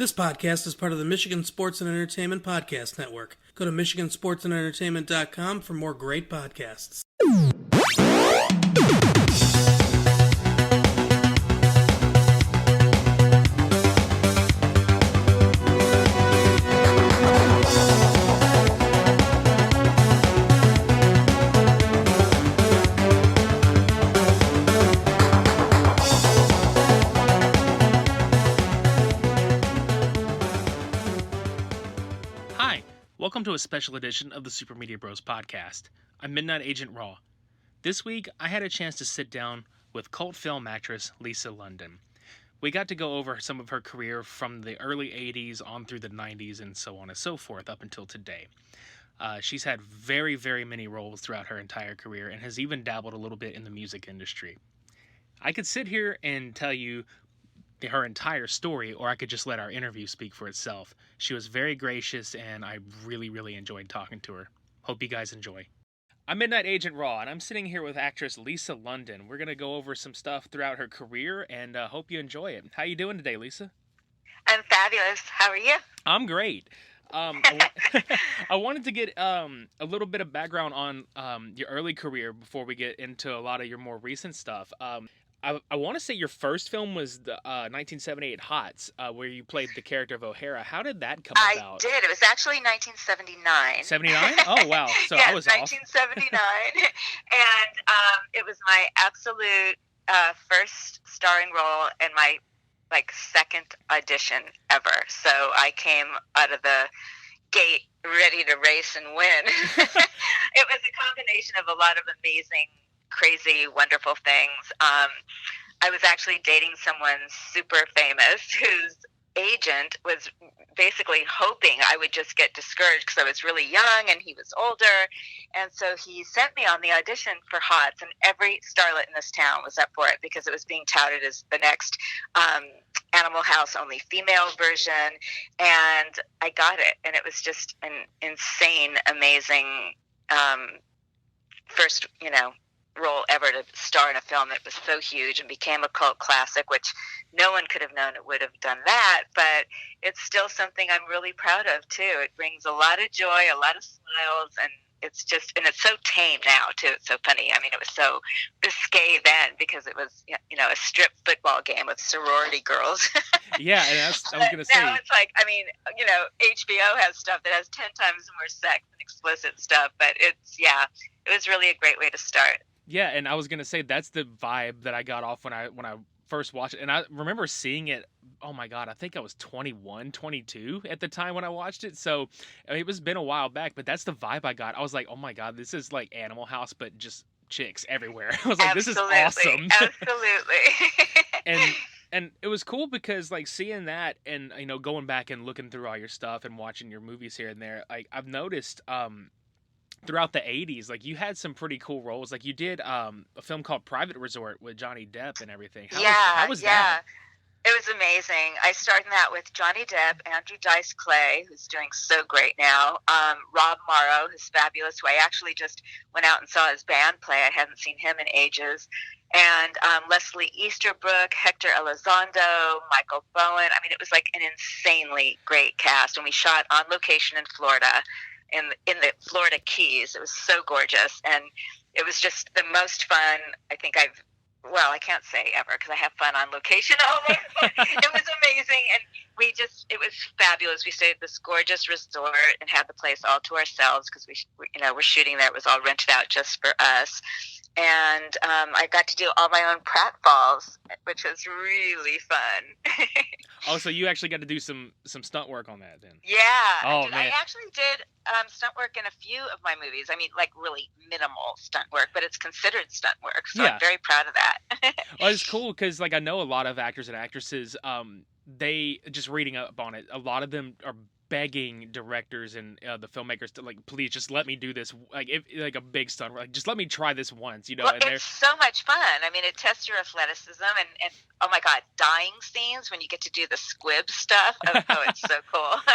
This podcast is part of the Michigan Sports and Entertainment Podcast Network. Go to MichiganSportsAndEntertainment.com for more great podcasts. Welcome to a special edition of the Super Media Bros podcast. I'm MdntAgntRAW. This week, I had a chance to sit down with cult film actress Lisa London. We got to go over some of her career from the early 80s on through the 90s and so on and so forth up until today. She's had very, very many roles throughout her entire career and has even dabbled a little bit in the music industry. I could sit here and tell you her entire story, or I could just let our interview speak for itself. She was very gracious, and I really enjoyed talking to her. Hope you guys enjoy. I'm MdntAgntRAW, and I'm sitting here with actress Lisa London. We're going to go over some stuff throughout her career, and hope you enjoy it. How you doing today, Lisa? I'm fabulous. How are you? I'm great. I wanted to get a little bit of background on your early career before we get into a lot of your more recent stuff. I want to say your first film was the 1978 H.O.T.S, where you played the character of O'Hara. How did that come about? I did. It was actually 1979. 79? Oh, wow. So yes, I was 1979. And it was my absolute first starring role and my second audition ever. So I came out of the gate ready to race and win. It was a combination of a lot of amazing, crazy, wonderful things. I was actually dating someone super famous whose agent was basically hoping I would just get discouraged because I was really young and he was older. And so he sent me on the audition for H.O.T.S, and every starlet in this town was up for it because it was being touted as the next Animal House only female version. And I got it. And it was just an insane, amazing first, role ever to star in a film that was so huge and became a cult classic, which no one could have known it would have done that, but it's still something I'm really proud of too. It brings a lot of joy, a lot of smiles, and it's so tame now too. It's so funny. I mean, it was so risque then because it was, a strip football game with sorority girls. Yeah, and I was going to say. Now it's HBO has stuff that has 10 times more sex and explicit stuff, but it was really a great way to start. Yeah, and I was going to say that's the vibe that I got off when I first watched it. And I remember seeing it, oh my God, I think I was 21, 22 at the time when I watched it. So it was been a while back, but that's the vibe I got. I was like, oh my God, this is like Animal House, but just chicks everywhere. I was like, this is awesome. Absolutely. And it was cool because seeing that and, going back and looking through all your stuff and watching your movies here and there, I've noticed, throughout the 80s, you had some pretty cool roles. You did a film called Private Resort with Johnny Depp and everything. How was that? It was amazing. I started in that with Johnny Depp, Andrew Dice Clay, who's doing so great now, Rob Morrow, who's fabulous, who I actually just went out and saw his band play. I hadn't seen him in ages. And Leslie Easterbrook, Hector Elizondo, Michael Bowen. I mean, it was an insanely great cast. And we shot on location in Florida. In the Florida Keys. It was so gorgeous, and it was just the most fun I think I can't say ever because I have fun on location always, but it was amazing, and it was fabulous. We stayed at this gorgeous resort and had the place all to ourselves because we're shooting there. It was all rented out just for us. And I got to do all my own pratfalls, which was really fun. Oh, so you actually got to do some stunt work on that then? Yeah. Oh, man. I actually did stunt work in a few of my movies. I mean, really minimal stunt work, but it's considered stunt work. So yeah. I'm very proud of that. Well, it's cool because I know a lot of actors and actresses, they, just reading up on it, a lot of them are begging directors and the filmmakers to please just let me do this, if a big stunt, just let me try this once, Well, and it's so much fun. I mean, it tests your athleticism and oh my God, dying scenes when you get to do the squib stuff. Oh, it's so cool.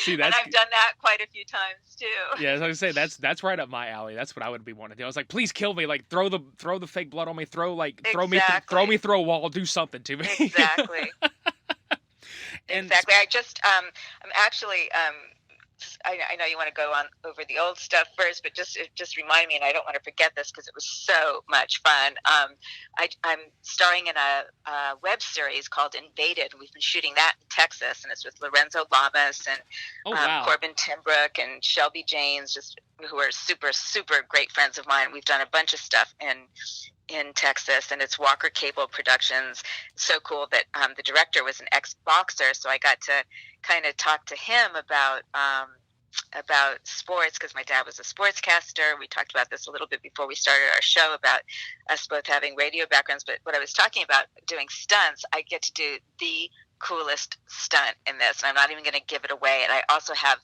See, and I've done that quite a few times too. Yeah, as I was gonna say, that's right up my alley. That's what I would be wanting to do. I was like, please kill me, throw the fake blood on me, throw me through a wall, do something to me. Exactly. Exactly. I'm actually, I know you want to go on over the old stuff first, but it just remind me, and I don't want to forget this because it was so much fun. I'm starring in a web series called Invaded. We've been shooting that in Texas, and it's with Lorenzo Lamas and Corbin Timbrook and Shelby Janes, just who are super, super great friends of mine. We've done a bunch of stuff in Texas, and it's Walker Cable Productions. So cool that the director was an ex-boxer, so I got to kind of talk to him about sports, because my dad was a sportscaster. We talked about this a little bit before we started our show about us both having radio backgrounds, but what I was talking about doing stunts, I get to do the coolest stunt in this, and I'm not even going to give it away, and I also have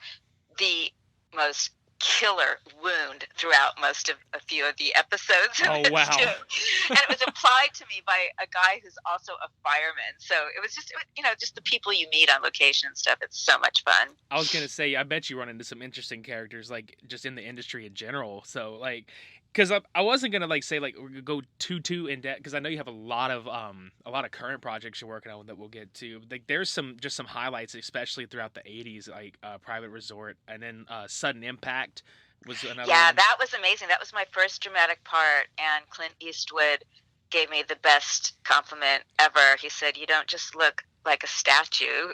the most killer wound throughout a few of the episodes. Oh, wow. And it was applied to me by a guy who's also a fireman. So it was just, just the people you meet on location and stuff. It's so much fun. I was going to say, I bet you run into some interesting characters, like, just in the industry in general. So, like, because I wasn't going to, like, say, like, go too in depth, because I know you have a lot of current projects you're working on that we'll get to. Like, there's some highlights, especially throughout the 80s, like Private Resort, and then Sudden Impact was another one. That was amazing. That was my first dramatic part, and Clint Eastwood gave me the best compliment ever. He said, "You don't just look like a statue.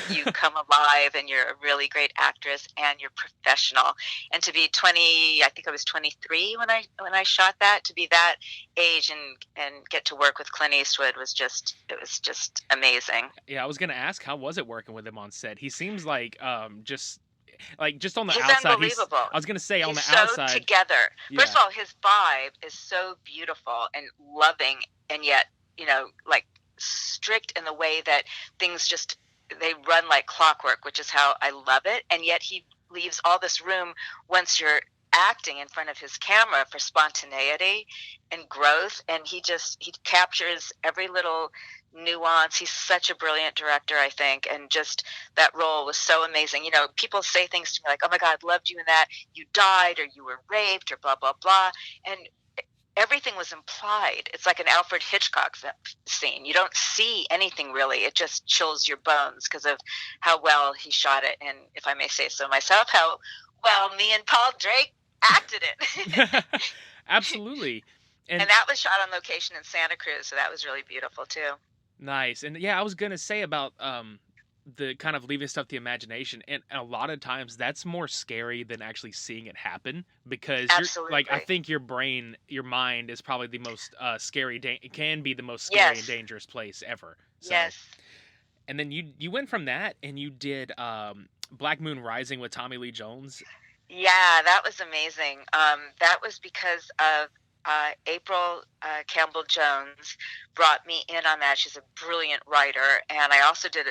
You come alive, and you're a really great actress, and you're professional." And to be 20, I think I was 23 when I shot that. To be that age and get to work with Clint Eastwood was just amazing. Yeah, I was gonna ask, how was it working with him on set? He seems like just on the he's outside, unbelievable. I was gonna say, on the so outside, together. Yeah. First of all, his vibe is so beautiful and loving, and yet like strict in the way that things they run like clockwork, which is how I love it. And yet he leaves all this room once you're acting in front of his camera for spontaneity and growth, and he captures every little nuance. He's such a brilliant director, I think, and just that role was so amazing. People say things to me like, "Oh my God, loved you in that, you died or you were raped or blah blah blah," and everything was implied. It's like an Alfred Hitchcock scene. You don't see anything really. It just chills your bones because of how well he shot it, and if I may say so myself, how well me and Paul Drake acted it. Absolutely. And that was shot on location in Santa Cruz, so that was really beautiful too. Nice. And yeah, I was gonna say about the kind of leaving stuff to the imagination, and a lot of times that's more scary than actually seeing it happen, because I think your mind is probably the most scary. It can be the most scary and dangerous place ever. So. Yes. And then you went from that and you did Black Moon Rising with Tommy Lee Jones. Yeah, that was amazing. That was because of April Campbell Jones brought me in on that. She's a brilliant writer, and I also did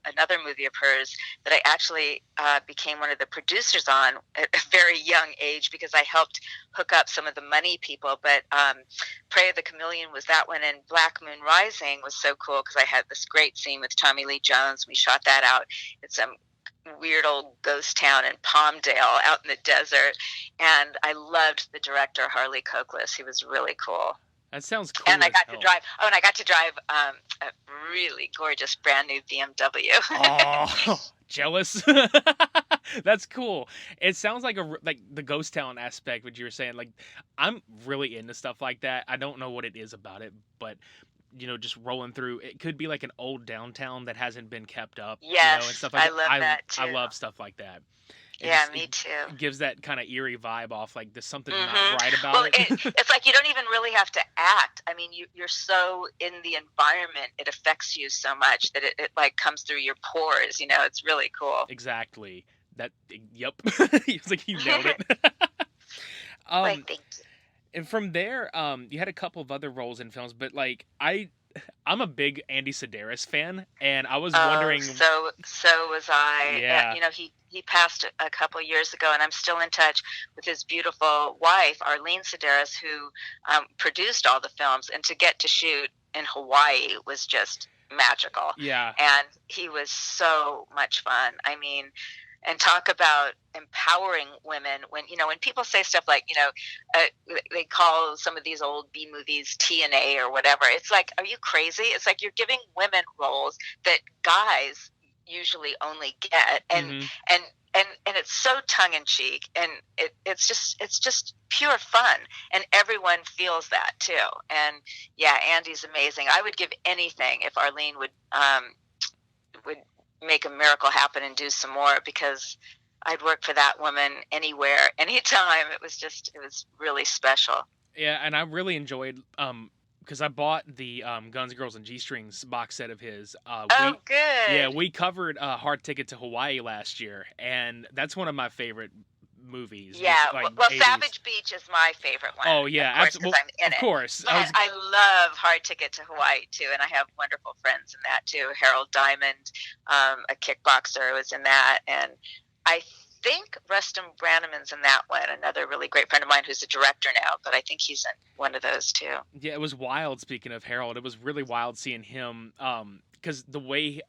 another movie of hers that I actually became one of the producers on at a very young age, because I helped hook up some of the money people. But Prey of the Chameleon was that one, and Black Moon Rising was so cool because I had this great scene with Tommy Lee Jones. We shot that out. It's weird old ghost town in Palmdale out in the desert, and I loved the director, Harley Cokless. He was really cool. That sounds cool. And I got to drive a really gorgeous brand new BMW. Oh, jealous. That's cool. It sounds like the ghost town aspect, what you were saying. Like, I'm really into stuff like that. I don't know what it is about it, but just rolling through, it could be like an old downtown that hasn't been kept up. Yes, and stuff like I love that too. I love stuff like that. Me too. It gives that kind of eerie vibe off, like there's something not right about it. It's like you don't even really have to act. I mean, you're so in the environment, it affects you so much that it like comes through your pores. It's really cool. Exactly. Yep. It's like you nailed it. Thank you. And from there, you had a couple of other roles in films, but like I'm a big Andy Sedaris fan, and I was wondering. So was I. Yeah. He passed a couple of years ago, and I'm still in touch with his beautiful wife, Arlene Sedaris, who produced all the films. And to get to shoot in Hawaii was just magical. Yeah. And he was so much fun. I mean, and talk about empowering women. When people say stuff like, they call some of these old B movies TNA or whatever. It's like, are you crazy? It's like you're giving women roles that guys, usually only get, and Mhm. and it's so tongue in cheek, and it's just pure fun, and everyone feels that too. And yeah, Andy's amazing. I would give anything if Arlene would make a miracle happen and do some more, because I'd work for that woman anywhere, anytime. It was really special. Yeah, and I really enjoyed because I bought the Guns, Girls, and G-Strings box set of his. Oh, good. We covered Hard Ticket to Hawaii last year, and that's one of my favorite movies. Yeah, Just, like, well, 80s. Savage Beach is my favorite one. Oh yeah, of course, absolutely. because I'm in Of it. course, But I love Hard Ticket to Hawaii too, and I have wonderful friends in that too. Harold Diamond, a kickboxer, was in that, and I think Rustin Brannaman's in that one. Another really great friend of mine who's a director now, but I think he's in one of those too. Yeah, it was wild. Speaking of Harold, it was really wild seeing him. Because the way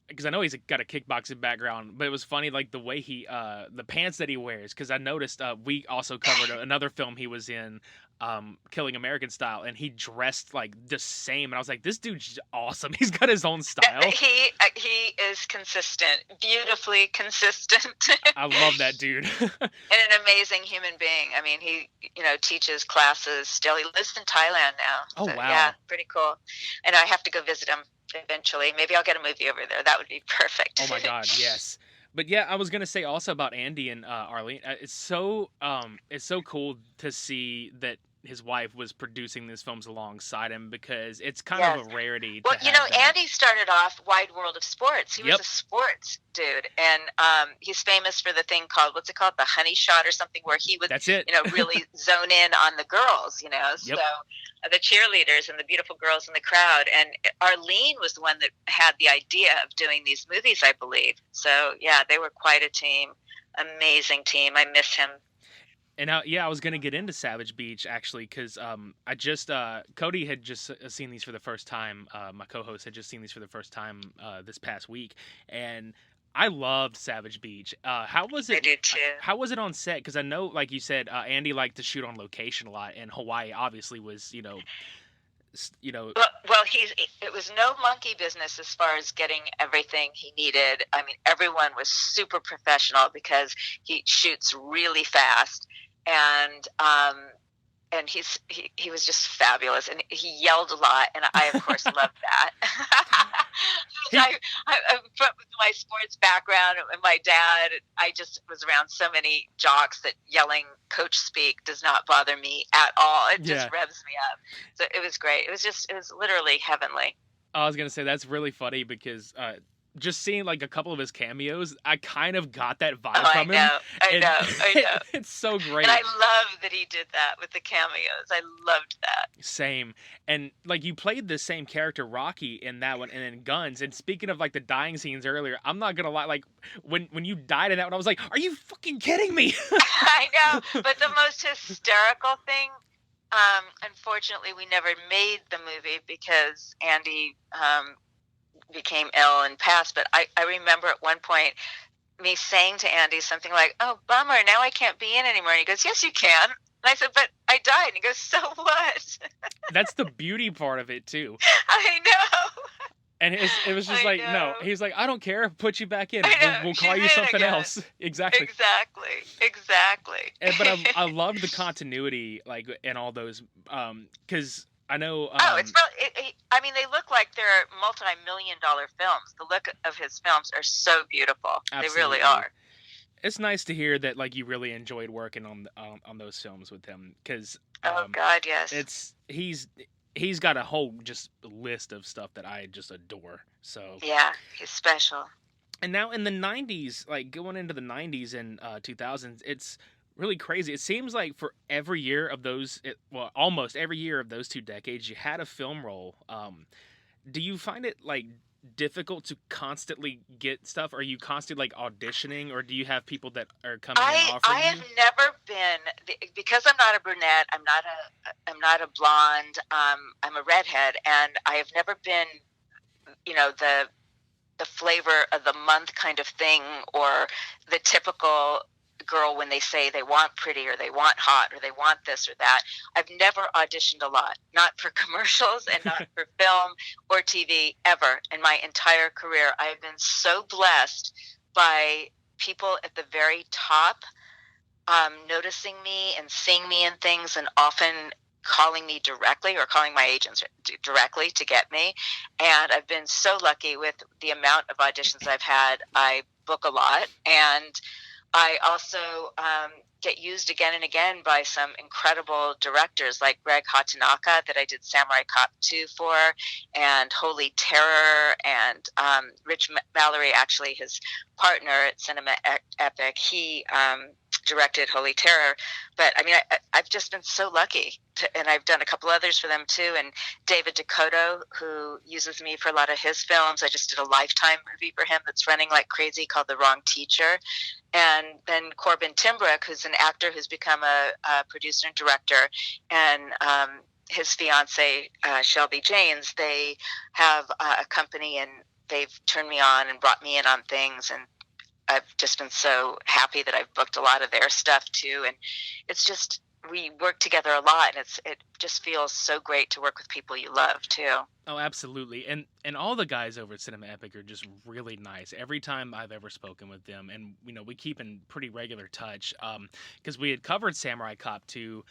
because I know he's got a kickboxing background, but it was funny, like the way the pants that he wears. Because I noticed we also covered another film he was in, Killing American Style, and he dressed like the same, and I was like, this dude's awesome. He's got his own style. He is consistent, beautifully consistent. I love that dude. And an amazing human being. I mean, he teaches classes still. He lives in Thailand now. Oh, So, wow. Yeah, pretty cool. And I have to go visit him eventually. Maybe I'll get a movie over there. That would be perfect. Oh my God, yes. But yeah, I was gonna say also about Andy and Arlene. It's so cool to see that his wife was producing these films alongside him, because it's kind of a rarity. Well, to have that. Andy started off Wide World of Sports. He was Yep. a sports dude, and he's famous for the thing called, what's it called, the honey shot or something, where he would, That's it. really zone in on the girls, Yep. So the cheerleaders and the beautiful girls in the crowd. And Arlene was the one that had the idea of doing these movies, I believe. So yeah, they were quite a team, amazing team. I miss him. And I was gonna get into Savage Beach actually, because I just Cody had just seen these for the first time. My co-host had just seen these for the first time this past week, and I loved Savage Beach. How was it? I did too. How was it on set? Because I know, like you said, Andy liked to shoot on location a lot, and Hawaii obviously was, Well, it was no monkey business as far as getting everything he needed. I mean, everyone was super professional because he shoots really fast, and he was just fabulous, and he yelled a lot, and I of course loved that. I from my sports background and my dad, I just was around so many jocks that yelling coach speak does not bother me at all. It just revs me up. So it was great. It was literally heavenly. I was gonna say that's really funny, because just seeing like a couple of his cameos, I kind of got that vibe from him. I know. It's so great. And I love that he did that with the cameos. I loved that. Same. And like, you played the same character, Rocky, in that one, and in Guns. And speaking of like the dying scenes earlier, I'm not gonna lie, like when you died in that one, I was like, are you fucking kidding me? I know. But the most hysterical thing, unfortunately, we never made the movie because Andy became ill and passed. But I remember at one point me saying to Andy something like, oh, bummer, now I can't be in anymore. And he goes, yes, you can. And I said, but I died. And he goes, so what? That's the beauty part of it too. I know. And it was just like, no. He's like, I don't care. Put you back in. We'll call you something else. Exactly. Exactly. But I loved the continuity, like, in all those, because I know. It's really. I mean, they look like they're multi-million-dollar films. The look of his films are so beautiful. Absolutely. They really are. It's nice to hear that, like, you really enjoyed working on those films with him, because. Oh God, yes. He's got a whole just list of stuff that I just adore. So yeah, he's special. And now in the 90s, like going into the 90s and 2000s, it's really crazy. It seems like for every year of those, almost every year of those 2 decades, you had a film role. Do you find it like difficult to constantly get stuff? Are you constantly like auditioning, or do you have people that are coming and offering I have never been, because I'm not a brunette, I'm not a blonde, I'm a redhead, and I have never been, the flavor of the month kind of thing, or the typical girl when they say they want pretty or they want hot or they want this or that. I've never auditioned a lot, not for commercials and not for film or TV ever in my entire career. I have been so blessed by people at the very top noticing me and seeing me in things, and often calling me directly or calling my agents directly to get me. And I've been so lucky with the amount of auditions I've had. I book a lot, and I also get used again and again by some incredible directors like Greg Hatanaka that I did Samurai Cop 2 for, and Holy Terror, and Rich Mallory, actually his partner at Cinema Epic, he directed Holy Terror. But I mean, I've just been so lucky and I've done a couple others for them too. And David Dakota, who uses me for a lot of his films, I just did a Lifetime movie for him that's running like crazy called The Wrong Teacher. And then Corbin Timbrook, who's an actor who's become a producer and director, and his fiance Shelby Janes, they have a company, and they've turned me on and brought me in on things, and I've just been so happy that I've booked a lot of their stuff too. And it's just, we work together a lot, and it just feels so great to work with people you love too. Oh, absolutely. And all the guys over at Cinema Epic are just really nice. Every time I've ever spoken with them, and we keep in pretty regular touch, because we had covered Samurai Cop 2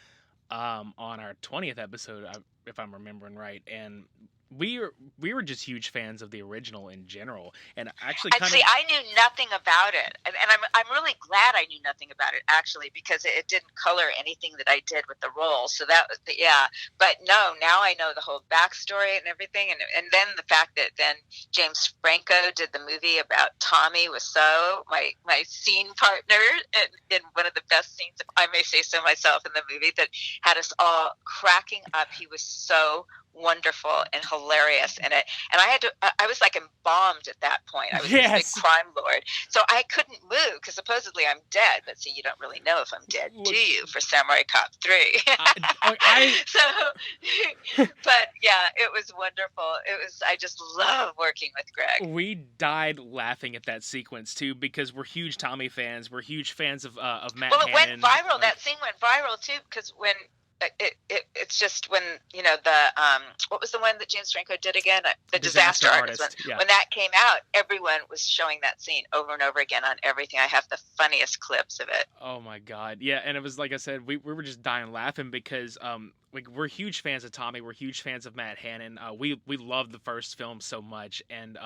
on our 20th episode, if I'm remembering right, and we were just huge fans of the original in general, and actually I knew nothing about it, and I'm really glad I knew nothing about it, actually, because it didn't color anything that I did with the role. So that was but no, now I know the whole backstory and everything, and then the fact that then James Franco did the movie about Tommy Wiseau, my scene partner, in one of the best scenes, if I may say so myself, in the movie, that had us all cracking up. He was so wonderful and hilarious in it, and I was like embalmed at that point. I was this big crime lord, so I couldn't move because supposedly I'm dead, but see, you don't really know if I'm dead, do you, for Samurai Cop 3? But yeah, it was wonderful. I just love working with Greg. We died laughing at that sequence too, because we're huge Tommy fans. We're huge fans of Matt Well, it Hannon. went viral. That scene went viral too, because when it's just when the what was the one that James Franco did again? The Disaster Artist. When that came out, everyone was showing that scene over and over again on everything. I have the funniest clips of it. Oh my god, yeah! And it was like I said, we were just dying laughing because we're huge fans of Tommy. We're huge fans of Matt Hannon. We loved the first film so much, and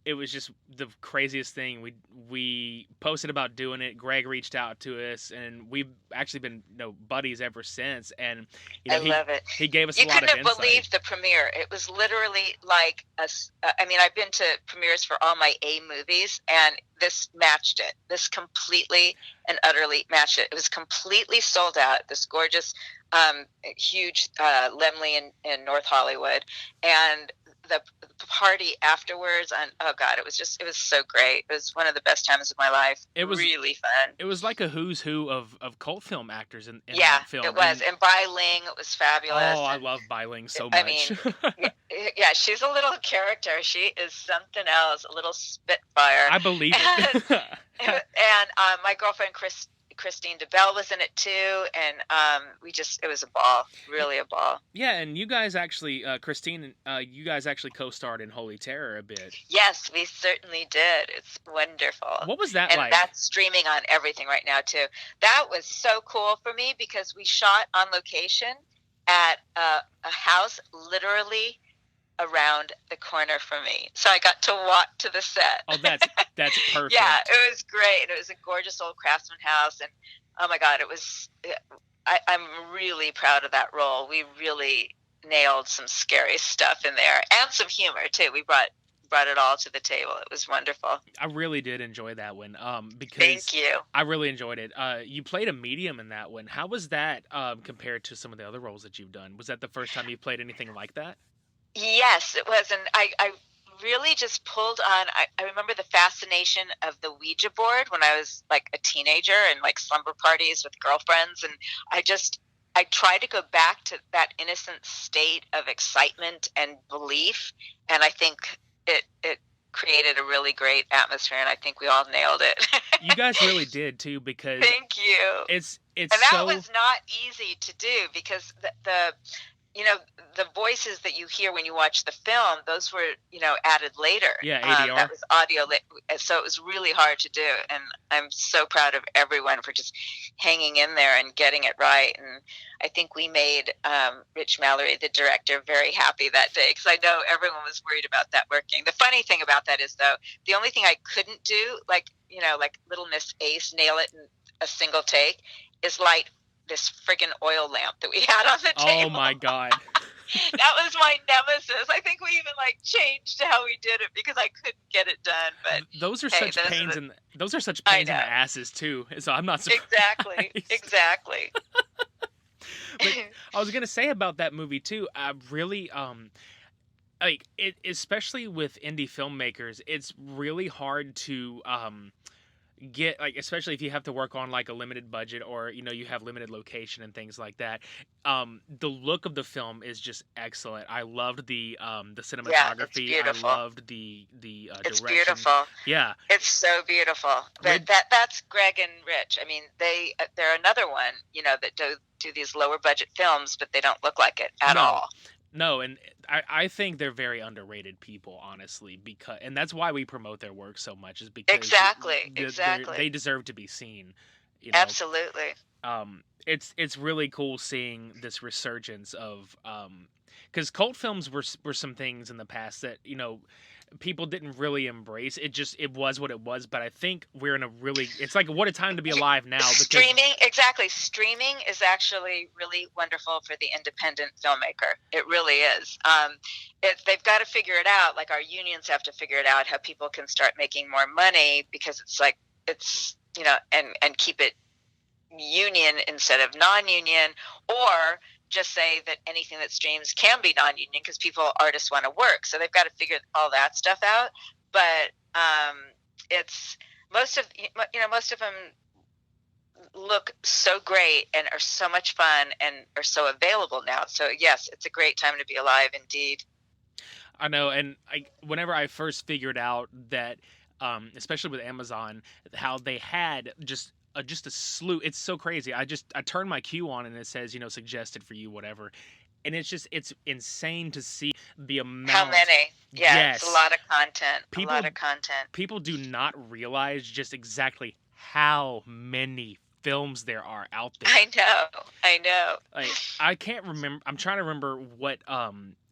it was just the craziest thing. We posted about doing it. Greg reached out to us, and we've actually been buddies ever since. And I love it. He gave us a lot of insight. You couldn't have believed the premiere. It was literally like I mean, I've been to premieres for all my A movies, and this matched it. This completely and utterly matched it. It was completely sold out. This gorgeous, huge Laemmle in North Hollywood, and the party afterwards, and oh god, it was so great. It was one of the best times of my life. It was really fun. It was like a who's who of cult film actors in that film. It was. And Bai Ling, it was fabulous. Oh, I love Bai Ling so much. I mean, yeah, she's a little character. She is something else, a little spitfire. I believe it. And my girlfriend Christine DeBelle was in it too, and it was a ball, really a ball. Yeah, and you guys actually, Christine, you guys actually co-starred in Holy Terror a bit. Yes, we certainly did. It's wonderful. What was that like? And that's streaming on everything right now too. That was so cool for me because we shot on location at a house literally around the corner from me, so I got to walk to the set. Oh, that's perfect. Yeah, it was great. It was a gorgeous old craftsman house, and oh my god, I'm really proud of that role. We really nailed some scary stuff in there, and some humor too. We brought it all to the table. It was wonderful. I really did enjoy that one. Because thank you. I really enjoyed it. You played a medium in that one. How was that compared to some of the other roles that you've done? Was that the first time you played anything like that? Yes, it was, and I really just pulled on. I remember the fascination of the Ouija board when I was like a teenager and like slumber parties with girlfriends, and I tried to go back to that innocent state of excitement and belief, and I think it created a really great atmosphere, and I think we all nailed it. You guys really did too, because Thank you. it's And that so was not easy to do, because the you know, the voices that you hear when you watch the film, those were, added later. Yeah, ADR. That was audio, so it was really hard to do. And I'm so proud of everyone for just hanging in there and getting it right. And I think we made Rich Mallory, the director, very happy that day, because I know everyone was worried about that working. The funny thing about that is, though, the only thing I couldn't do, like Little Miss Ace, nail it in a single take, is light this friggin' oil lamp that we had on the table. Oh my God. That was my nemesis. I think we even changed how we did it because I couldn't get it done. But those are such pains in the asses too. So I'm not surprised. Exactly. But I was gonna say about that movie too. I really especially with indie filmmakers, it's really hard to get, especially if you have to work on a limited budget, or you have limited location and things like that. The look of the film is just excellent. I loved the cinematography. Yeah, it's beautiful. I loved the it's direction. Beautiful. Yeah, it's so beautiful. But that's Greg and Rich. I mean, they're another one that do these lower budget films, but they don't look like it at all. No, and I think they're very underrated people, honestly, and that's why we promote their work so much, is because exactly they deserve to be seen. Absolutely. It's really cool seeing this resurgence of because cult films were some things in the past that people didn't really embrace. It was what it was, but I think we're in a really, it's what a time to be alive now. Streaming is actually really wonderful for the independent filmmaker. It really is. They've got to figure it out. Our unions have to figure it out, how people can start making more money, because it's and keep it union instead of non-union, or just say that anything that streams can be non-union, because artists want to work. So they've got to figure all that stuff out. But it's most of them look so great and are so much fun and are so available now. So yes, it's a great time to be alive indeed. I know. And whenever I first figured out that, especially with Amazon, how they had just a slew. It's so crazy. I turned my queue on and it says, suggested for you, whatever. And it's insane to see the amount. How many? Yeah, yes. It's a lot of content. People do not realize just exactly how many films there are out there. I know. I can't remember. I'm trying to remember what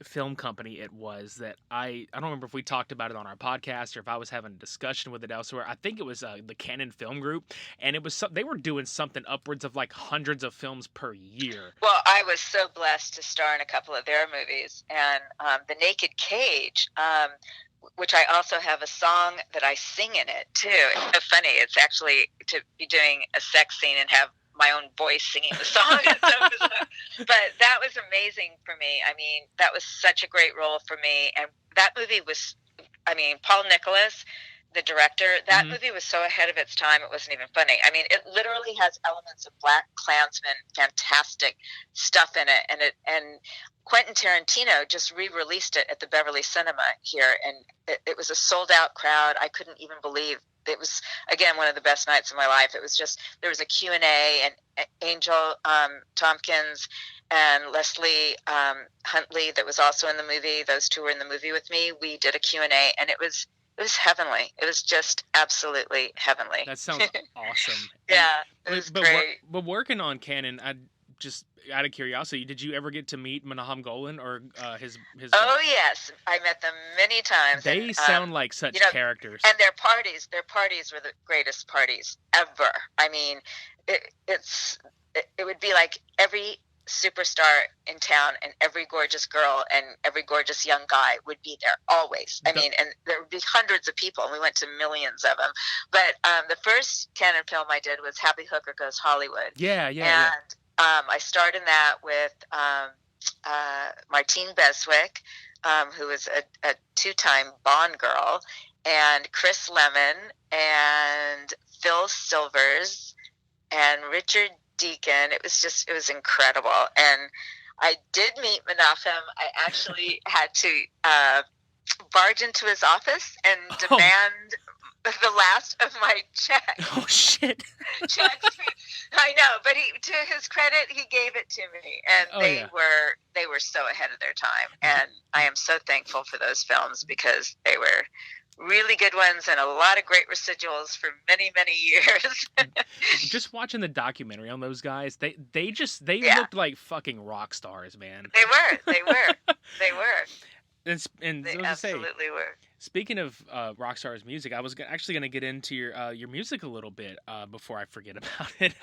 film company it was that I don't remember if we talked about it on our podcast or if I was having a discussion with it elsewhere. I think it was the Canon Film Group, and it was they were doing something upwards of hundreds of films per year. Well, I was so blessed to star in a couple of their movies, and The Naked Cage, which I also have a song that I sing in it too. It's so funny. It's actually to be doing a sex scene and have my own voice singing the song. But that was amazing for me. I mean, that was such a great role for me. And that movie was, Paul Nicholas, the director, that movie was so ahead of its time, it wasn't even funny. I mean, it literally has elements of Black Klansman, fantastic stuff in it. And Quentin Tarantino just re-released it at the Beverly Cinema here, and it was a sold-out crowd. I couldn't even believe it was, again, one of the best nights of my life. It was just, there was a Q&A, and Angel Tompkins and Leslie Huntley that was also in the movie. Those two were in the movie with me. We did a Q&A, and it was heavenly. It was just absolutely heavenly. That sounds awesome. Yeah, it was great. But working on Canon, just out of curiosity, did you ever get to meet Menahem Golan or his? Oh yes, I met them many times. They sound like such characters. And their parties were the greatest parties ever. I mean, it would be like every superstar in town and every gorgeous girl and every gorgeous young guy would be there always. I mean, and there would be hundreds of people, and we went to millions of them. But the first Canon film I did was Happy Hooker Goes Hollywood. Yeah. And I starred in that with Martine Beswick, who was a two-time Bond girl, and Chris Lemon, and Phil Silvers, and Richard Deacon. It was incredible. And I did meet Menahem. I actually had to barge into his office and Oh. demand the last of my check. Oh shit! Checks. I know, but to his credit, he gave it to me, and they were so ahead of their time, and I am so thankful for those films because they were really good ones and a lot of great residuals for many, many years. Just watching the documentary on those guys, they looked like fucking rock stars, man. They were. And They so absolutely were. Speaking of rock stars music, I was actually going to get into your music a little bit before I forget about it.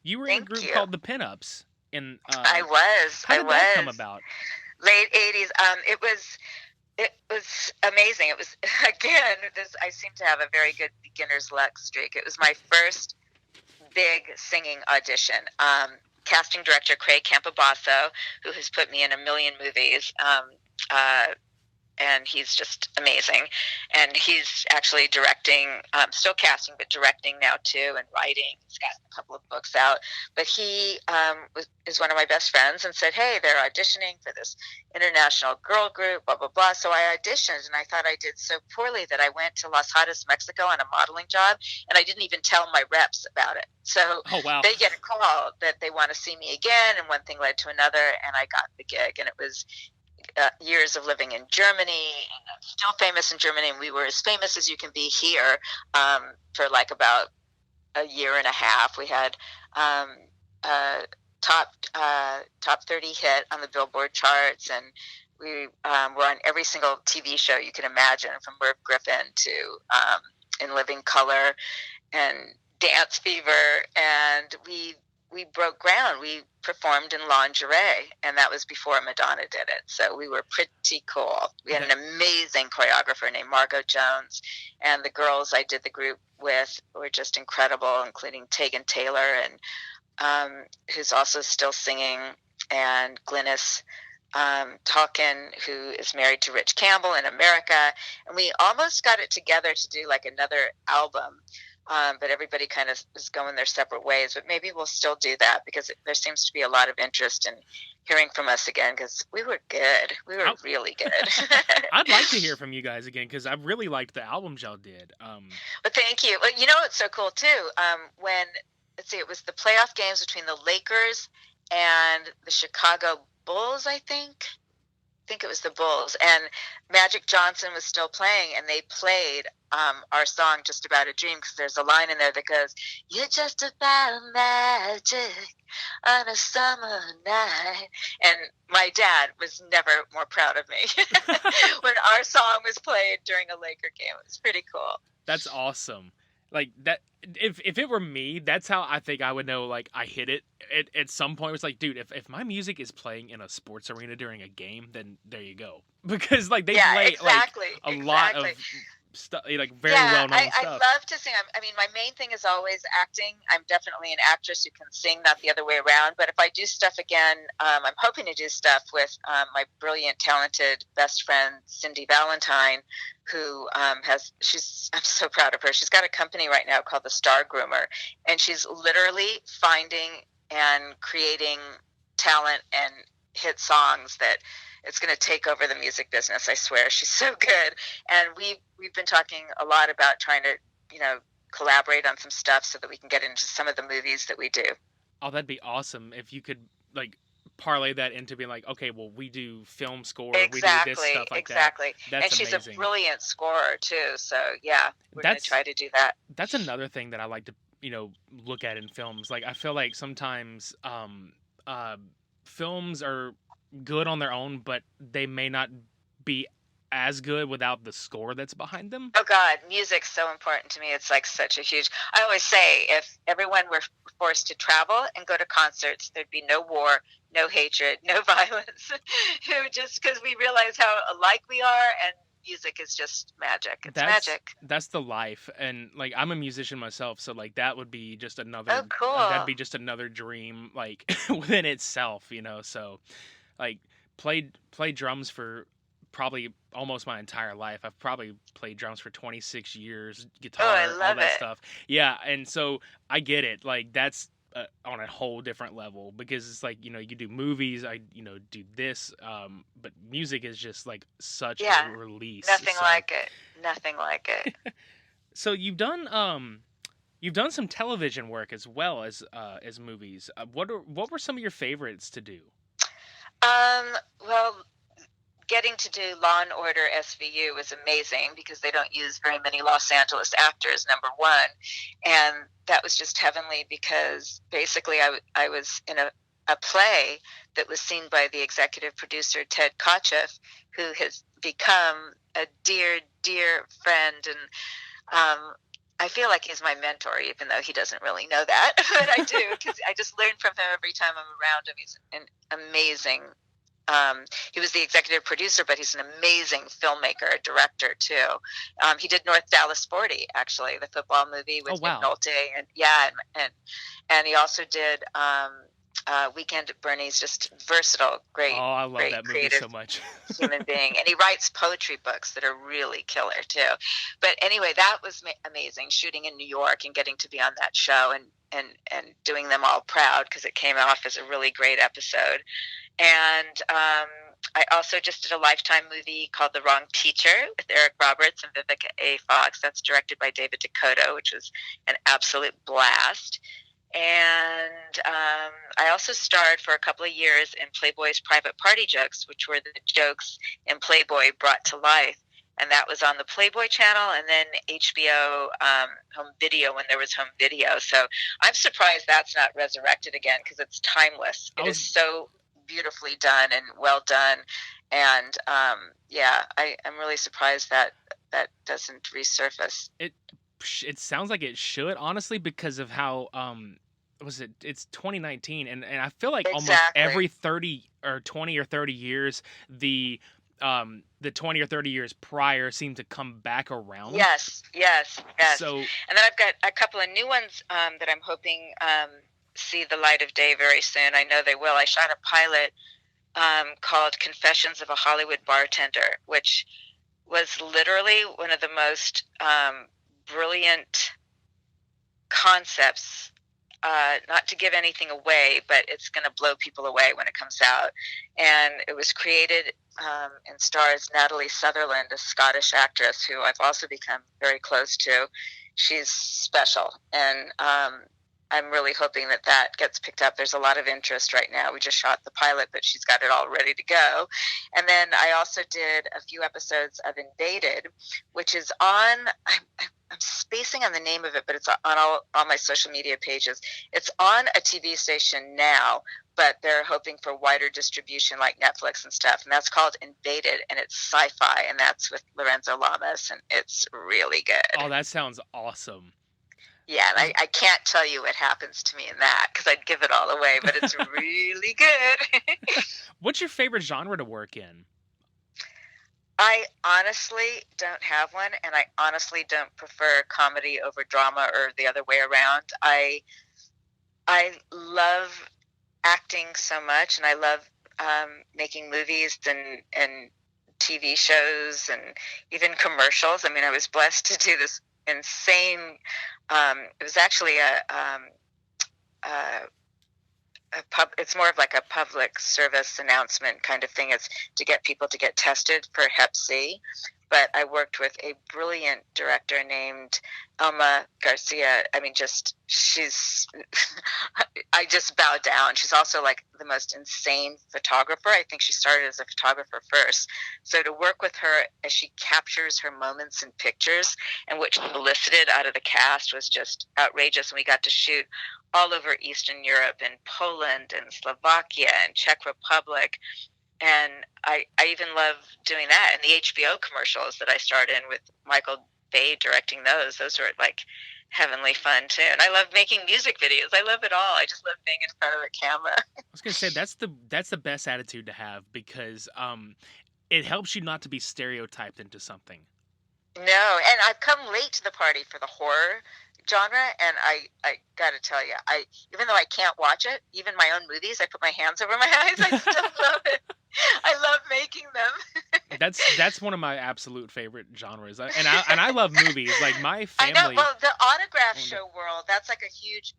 You were in a group called the Pinups. I was. How did that come about? Late 80s. It was amazing. It was, again, I seem to have a very good beginner's luck streak. It was my first big singing audition. Casting director Craig Campobasso, who has put me in a million movies, and he's just amazing. And he's actually directing, still casting, but directing now too, and writing. He's got a couple of books out. But he is one of my best friends and said, hey, they're auditioning for this international girl group, blah, blah, blah. So I auditioned, and I thought I did so poorly that I went to Los H.O.T.S, Mexico on a modeling job, and I didn't even tell my reps about it. So they get a call that they want to see me again, and one thing led to another, and I got the gig. And it was years of living in Germany, and I'm still famous in Germany, and we were as famous as you can be here for like about a year and a half. We had top 30 hit on the Billboard charts, and we were on every single TV show you can imagine, from Merv Griffin to In Living Color and Dance Fever, and we broke ground. We performed in lingerie, and that was before Madonna did it. So we were pretty cool. We had an amazing choreographer named Margot Jones, and the girls I did the group with were just incredible, including Tegan Taylor, and who's also still singing, and Glynis Talkin, who is married to Rich Campbell in America. And we almost got it together to do like another album. But everybody kind of is going their separate ways. But maybe we'll still do that, because there seems to be a lot of interest in hearing from us again, because we were good. We were really good. I'd like to hear from you guys again, because I really liked the albums y'all did. But thank you. Well, you know what's so cool, too? When, it was the playoff games between the Lakers and the Chicago Bulls, I think it was the Bulls, and Magic Johnson was still playing, and they played our song Just About a Dream, because there's a line in there that goes, you're just about magic on a summer night. And my dad was never more proud of me when our song was played during a Laker game. It was pretty cool. That's awesome. Like that, if it were me, that's how I think I would know, like, I hit it at some point. It's like, dude, if my music is playing in a sports arena during a game, then there you go. Because like they play like a lot of stuff, like very well known stuff. I love to sing. I mean, my main thing is always acting. I'm definitely an actress who can sing, not the other way around. But if I do stuff again, I'm hoping to do stuff with my brilliant, talented best friend Cindy Valentine, who I'm so proud of her. She's got a company right now called the Star Groomer, and she's literally finding and creating talent and hit songs that it's going to take over the music business. I swear, she's so good. And we've been talking a lot about trying to, collaborate on some stuff so that we can get into some of the movies that we do. Oh, that'd be awesome if you could like parlay that into being like, okay, well, we do film score, we do this stuff like that. Exactly. That's and she's amazing. A brilliant scorer too. So yeah, we're going to try to do that. That's another thing that I like to, look at in films. Like I feel like sometimes films are good on their own, but they may not be as good without the score that's behind them. Oh God, music's so important to me. It's like such a huge, I always say, if everyone were forced to travel and go to concerts, there'd be no war, no hatred, no violence. Just because we realize how alike we are, and music is just magic. That's magic. That's the life. And like, I'm a musician myself, so like that would be just another, oh, cool. That'd be just another dream, like within itself, so like played drums for probably almost my entire life. I've probably played drums for 26 years, guitar, all that stuff. Yeah, and so I get it. Like that's on a whole different level, because it's like, you know, you do movies, I, you know, do this, but music is just like such a release. Nothing like it. Nothing like it. So you've done some television work as well as movies. What were some of your favorites to do? Well, getting to do Law and Order SVU was amazing because they don't use very many Los Angeles actors, number one. And that was just heavenly because basically I was in a play that was seen by the executive producer, Ted Kotcheff, who has become a dear, dear friend. And I feel like he's my mentor, even though he doesn't really know that. But I do, because I just learn from him every time I'm around him. He's an amazing he was the executive producer, but he's an amazing filmmaker, a director too. He did North Dallas 40, actually, the football movie with Nick Nolte, and he also did Weekend at Bernie's. Just versatile, great. Oh, I love that movie so much. Human being, and he writes poetry books that are really killer too. But anyway, that was amazing. Shooting in New York and getting to be on that show and doing them all proud because it came off as a really great episode. And I also just did a Lifetime movie called The Wrong Teacher with Eric Roberts and Vivica A. Fox. That's directed by David Dakota, which was an absolute blast. And I also starred for a couple of years in Playboy's Private Party Jokes, which were the jokes in Playboy brought to life. And that was on the Playboy channel and then HBO home video when there was home video. So I'm surprised that's not resurrected again because it's timeless. It is so beautifully done and well done. And I'm really surprised that doesn't resurface. It sounds like it should, honestly, because of how it's 2019 and I feel like almost every 30 or 20 or 30 years the 20 or 30 years prior seem to come back around. Yes. So, and then I've got a couple of new ones that I'm hoping see the light of day very soon. I know they will. I shot a pilot called Confessions of a Hollywood Bartender, which was literally one of the most brilliant concepts, not to give anything away, but it's going to blow people away when it comes out. And it was created and stars Natalie Sutherland, a Scottish actress who I've also become very close to. She's special. And I'm really hoping that gets picked up. There's a lot of interest right now. We just shot the pilot, but she's got it all ready to go. And then I also did a few episodes of Invaded, which is on, I'm spacing on the name of it, but it's on all my social media pages. It's on a TV station now, but they're hoping for wider distribution like Netflix and stuff. And that's called Invaded, and it's sci-fi, and that's with Lorenzo Lamas, and it's really good. Oh, that sounds awesome. Yeah, and I can't tell you what happens to me in that because I'd give it all away, but it's really good. What's your favorite genre to work in? I honestly don't have one, and I honestly don't prefer comedy over drama or the other way around. I love acting so much, and I love making movies and TV shows and even commercials. I mean, I was blessed to do this insane. It was actually it's more of like a public service announcement kind of thing. It's to get people to get tested for Hep C. But I worked with a brilliant director named Elma Garcia. I mean, I just bowed down. She's also like the most insane photographer. I think she started as a photographer first. So to work with her as she captures her moments in pictures and what she elicited out of the cast was just outrageous. And we got to shoot all over Eastern Europe and Poland and Slovakia and Czech Republic. And I even love doing that. And the HBO commercials that I starred in with Michael Bay directing those were like heavenly fun too. And I love making music videos. I love it all. I just love being in front of a camera. I was going to say, that's the best attitude to have because it helps you not to be stereotyped into something. No, and I've come late to the party for the horror genre, and I gotta tell you, even though I can't watch it, even my own movies, I put my hands over my eyes. I still love it. I love making them. That's one of my absolute favorite genres, and I love movies. Like my family. I know. Well, the autograph show world, that's like a huge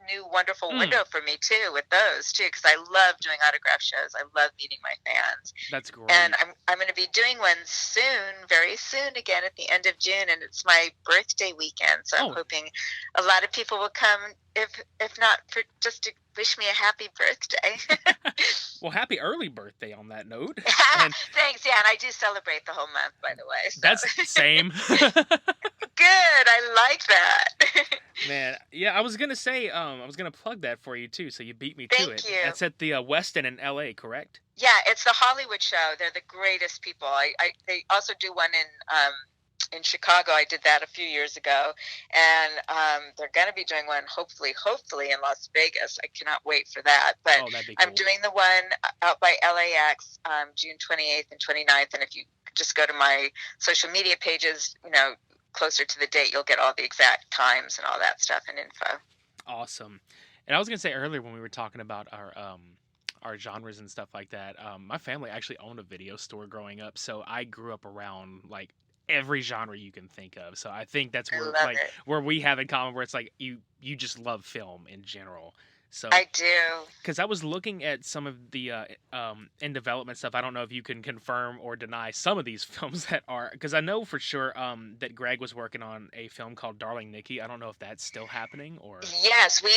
new wonderful window for me too with those too, because I love doing autograph shows. I love meeting my fans. That's great. And I'm going to be doing one soon, very soon again at the end of June, and it's my birthday weekend. So I'm hoping a lot of people will come, if not for just to wish me a happy birthday. Well, happy early birthday on that note. Thanks. Yeah, and I do celebrate the whole month, by the way. So. That's same. Good. I like that. Man, yeah, I was gonna say, I was gonna plug that for you too. So you beat me to it. Thank you. That's at the West End in L.A., correct? Yeah, it's the Hollywood show. They're the greatest people. They also do one in Chicago. I did that a few years ago, and they're going to be doing one hopefully in Las Vegas. I cannot wait for that. But that'd be cool. I'm doing the one out by LAX June 28th and 29th, and if you just go to my social media pages, closer to the date, you'll get all the exact times and all that stuff and info. Awesome. And I was going to say earlier when we were talking about our genres and stuff like that, my family actually owned a video store growing up, so I grew up around like every genre you can think of. So I think that's where we have in common, where it's like you just love film in general. So I do. Because I was looking at some of the in development stuff. I don't know if you can confirm or deny some of these films that are, because I know for sure that Greg was working on a film called Darling Nikki. I don't know if that's still happening or. Yes, we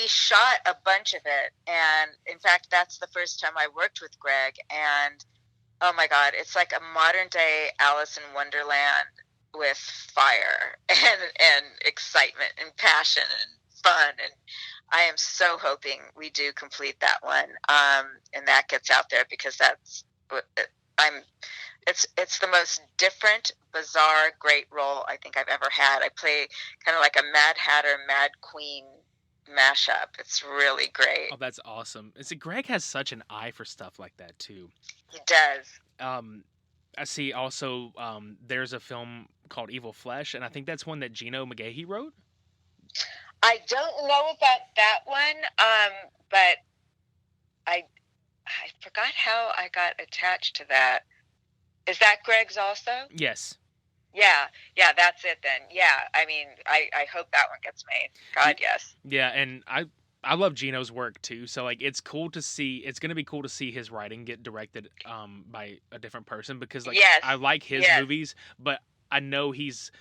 shot a bunch of it, and in fact, that's the first time I worked with Greg. And oh my God, it's like a modern day Alice in Wonderland with fire and excitement and passion and fun, and I am so hoping we do complete that one, and that gets out there, because it's the most different, bizarre, great role I think I've ever had. I play kind of like a Mad Hatter, Mad Queen mashup. It's really great. Oh, that's awesome. Greg has such an eye for stuff like that too. He does. I see also there's a film called Evil Flesh, and I think that's one that Gino McGahee wrote. I don't know about that one, but I forgot how I got attached to that. Is that Greg's also? Yes. Yeah, that's it then. Yeah, I mean, I hope that one gets made. God, yes. Yeah, and I love Gino's work too, so like it's going to be cool to see his writing get directed by a different person, because like I like his movies, but I know he's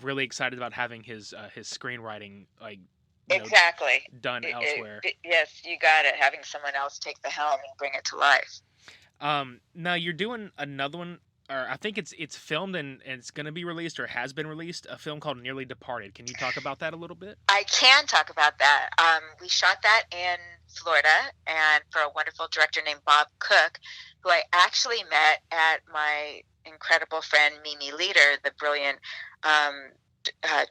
really excited about having his screenwriting exactly done elsewhere. Yes, you got it. Having someone else take the helm and bring it to life. Now you're doing another one, or I think it's filmed and it's going to be released or has been released. A film called Nearly Departed. Can you talk about that a little bit? I can talk about that. We shot that in Florida, and for a wonderful director named Bob Cook, who I actually met at my incredible friend Mimi Leader, the brilliant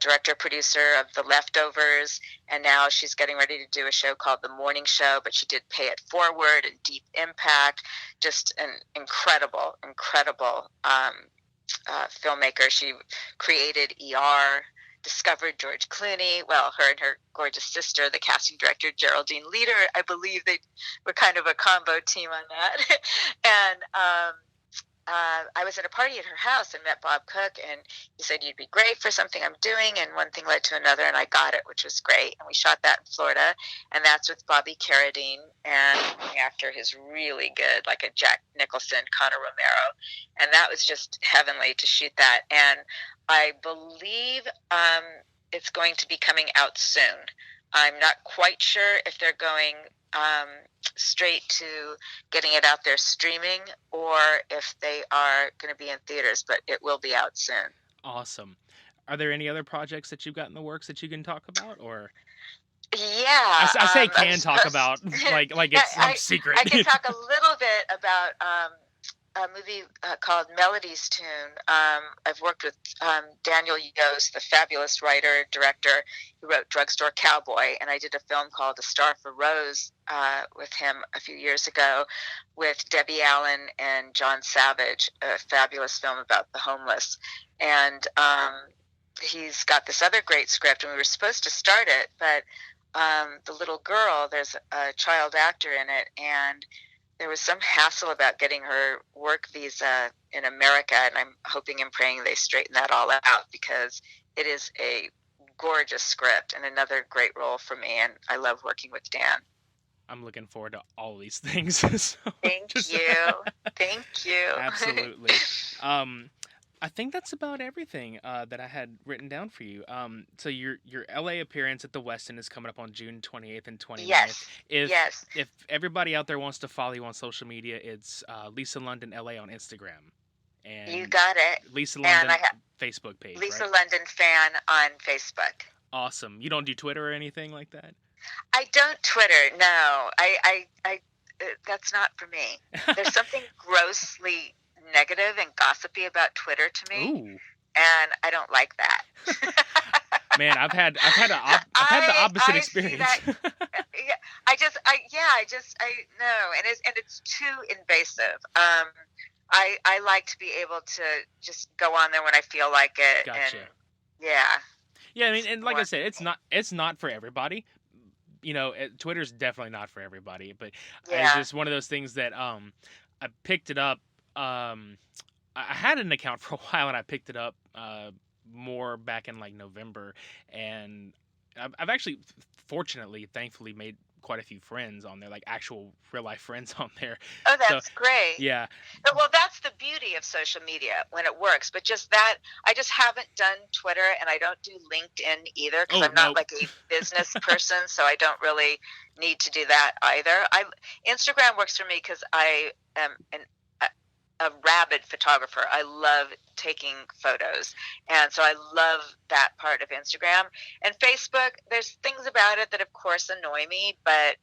director producer of The Leftovers, and now she's getting ready to do a show called The Morning Show, but she did Pay It Forward and Deep Impact. Just an incredible filmmaker. She created ER, discovered George Clooney. Well, her and her gorgeous sister, the casting director Geraldine Leader, I believe they were kind of a combo team on that. And I was at a party at her house and met Bob Cook, and he said, "You'd be great for something I'm doing," and one thing led to another, and I got it, which was great. And we shot that in Florida, and that's with Bobby Carradine, and the actor is really good, like a Jack Nicholson, Conor Romero, and that was just heavenly to shoot that. And I believe it's going to be coming out soon. I'm not quite sure if they're going straight to getting it out there streaming, or if they are going to be in theaters, but it will be out soon. Awesome. Are there any other projects that you've got in the works that you can talk about, or? Yeah. I say talk about, like it's some secret. I can talk a little bit about a movie called Melody's Tune. I've worked with Daniel Yost, the fabulous writer, director, who wrote Drugstore Cowboy, and I did a film called A Star for Rose with him a few years ago with Debbie Allen and John Savage, a fabulous film about the homeless. And he's got this other great script, and we were supposed to start it, but the little girl, there's a child actor in it, and there was some hassle about getting her work visa in America, and I'm hoping and praying they straighten that all out, because it is a gorgeous script and another great role for me, and I love working with Dan. I'm looking forward to all these things. Thank you. Thank you. Absolutely. I think that's about everything that I had written down for you. So your LA appearance at the Westin is coming up on June 28th and 29th. Yes. If everybody out there wants to follow you on social media, it's Lisa London LA on Instagram. And You got it. Lisa London And I have Facebook page. Lisa right? London fan on Facebook. Awesome. You don't do Twitter or anything like that? I don't Twitter. No, I that's not for me. There's something grossly negative and gossipy about Twitter to me, Ooh. and I don't like that. Man, I've had the opposite experience. Yeah, I no, and it's too invasive. I like to be able to just go on there when I feel like it. Gotcha. And yeah. Yeah, I mean, and like I said, it's not for everybody. You know, Twitter's definitely not for everybody, but it's just one of those things that I picked it up. I had an account for a while, and I picked it up more back in like November, and I've actually, thankfully, made quite a few friends on there, like actual real life friends on there. Oh, that's great. Yeah. Well, that's the beauty of social media when it works. But just that, I just haven't done Twitter, and I don't do LinkedIn either because I'm not like a business person, so I don't really need to do that either. Instagram works for me because I am a rabid photographer. I love taking photos, and so I love that part of Instagram. And Facebook, there's things about it that of course annoy me, but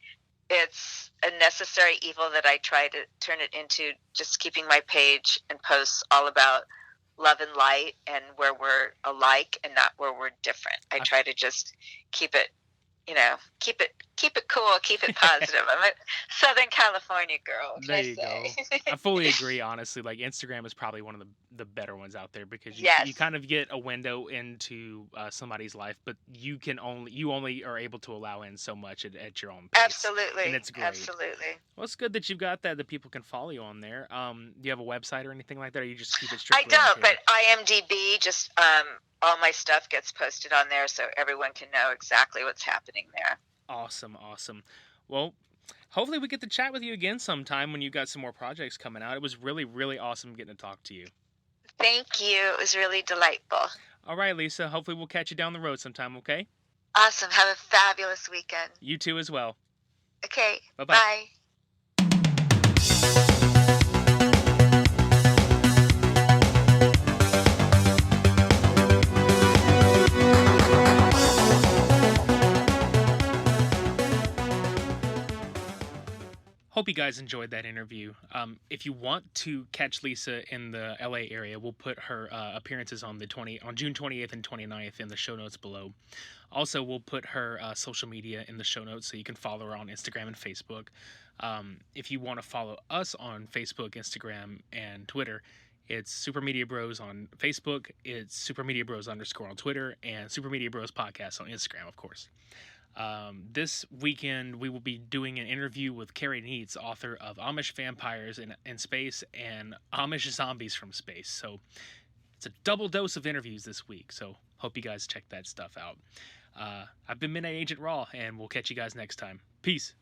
it's a necessary evil that I try to turn it into just keeping my page and posts all about love and light and where we're alike and not where we're different. I try to just keep it, keep it cool, keep it positive. I'm a Southern California girl. There you go. I fully agree, honestly. Like, Instagram is probably one of the better ones out there because you kind of get a window into somebody's life, but you only are able to allow in so much at your own pace. Absolutely. And it's great. Absolutely. Well, it's good that you've got that people can follow you on there. Do you have a website or anything like that, or you just keep it strictly? I don't, but IMDB just all my stuff gets posted on there so everyone can know exactly what's happening there. Awesome. Well, hopefully we get to chat with you again sometime when you've got some more projects coming out. It was really, really awesome getting to talk to you. Thank you. It was really delightful. All right, Lisa. Hopefully we'll catch you down the road sometime, okay? Awesome. Have a fabulous weekend. You too as well. Okay. Bye-bye. Bye. Hope you guys enjoyed that interview. If you want to catch Lisa in the LA area, we'll put her appearances on June 28th and 29th in the show notes below. Also, we'll put her social media in the show notes so you can follow her on Instagram and Facebook. If you want to follow us on Facebook, Instagram, and Twitter, it's Super Media Bros on Facebook, it's Super Media Bros _ on Twitter, and Super Media Bros Podcast on Instagram, of course. This weekend, we will be doing an interview with Carrie Neitz, author of Amish Vampires in Space and Amish Zombies from Space. So it's a double dose of interviews this week. So hope you guys check that stuff out. I've been MdntAgntRAW, and we'll catch you guys next time. Peace.